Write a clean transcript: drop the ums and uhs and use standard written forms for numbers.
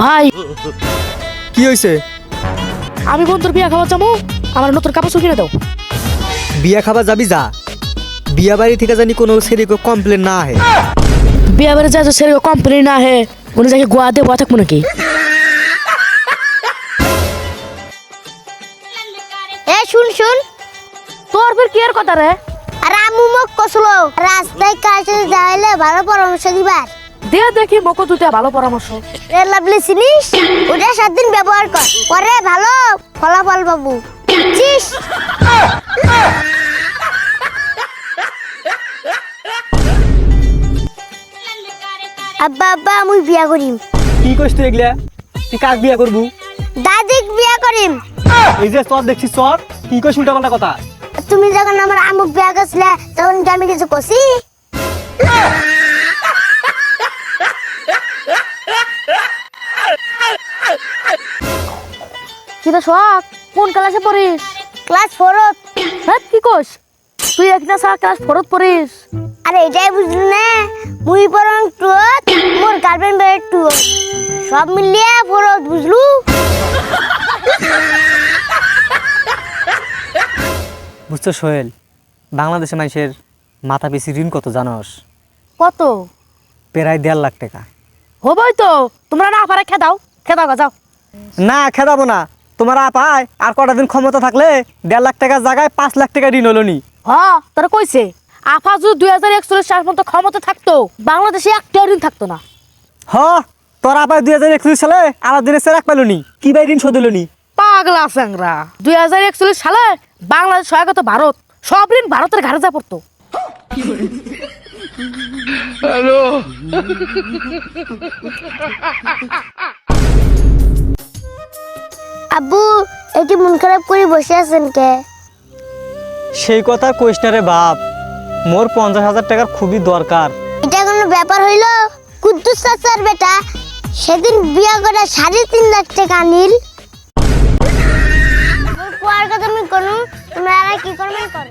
ভাই কি হয়েছে? আমি বন্ধুর বিয়া খাওয়া যাবো, আমার নতুন কাপড় কিনে দাও। বিয়া খাবা যাবি যা, বিয়া বাড়ি থেকে জানি কোনো সেরি কমপ্লেন না আহে। বিয়া বাড়ি যা সেরে কোম্পানি না হে, উনি যাকে গোয়া দিয়ে বয়া থাকবো নাকি? এ শুন শুন, তোর ফের কি আর কথা রে? আর আম্মু মোক কসলো রাস্তায় কার সাথে যাইলে ভালো পরামর্শ দিবার। দিয়ে দেখি মকো দুটা ভালো পরামর্শ। রে লাভলি চিনিস, ওটা 7 দিন ব্যবহার কর, পরে ভালো ফলাফল পাবো। চিস আব্বা আব্বা আমি বিয়া করিম। কি কইছ তুই এগুলা? তুই কাক বিয়া করবু? দাদিক বিয়া করিম। এই যে চর দেখছিস চর, কি কইছ উল্টা পাল্টা কথা? তুমি যখন আমার আম্মুক বিয়া করছিলে তখন কি আমি কিছু কইছি? কিটা শখ, কোন ক্লাসে পড়িস? ক্লাস 4ত। হ্যাঁ কি কোস? তুই একটা সারা ক্লাস 4ত পড়িস? আরে এটাই বুঝলি না, মুই পরং 2ত, মোর গার্লফ্রেন্ড বের 2ত, সব মিলিয়ে 4ত বুঝলু। বুঝছো সোহেল, বাংলাদেশে মানুষের মাথা পিছু ঋণ কত জানোস? কত? প্রায় 1.5 লাখ টাকা। হবই তো, তোমরা না পারে খেদাও, খেদাও যাও। না খেদাবো না, তোমার আপায় আর কটা দিন ক্ষমতা থাকলে 1.5 লাখ টাকার জায়গায় 5 লাখ টাকা ঋণ হলো নি। তোরা কইছে আফা যদি 2041 সাল পর্যন্ত ক্ষমতা থাকতো, বাংলাদেশে একটা ঋণ থাকতো না। তোর আপায় 2041 সালে আলাদিনের চেরাক পেল নি, কি বাই ঋণ শোধ হলো নি? পাগলা স্যাংরা, 2041 সালে বাংলাদেশ সহায়তা ভারত, সব ঋণ ভারতের ঘাড়ে যা পড়তো। আব্বু এটি মন খারাপ করে বসে আছেন কে? সেই কথা কইস না রে বাপ, মোর 50,000 টাকার খুবই দরকার। এটা কোনো ব্যাপার হইল? কুদ্দুস চাচার বেটা সেদিন বিয়া করে 3.5 লাখ টাকা আনিল। মোর কুয়ার কথা আমি কোন, তোমরা আর কি করবেন করো।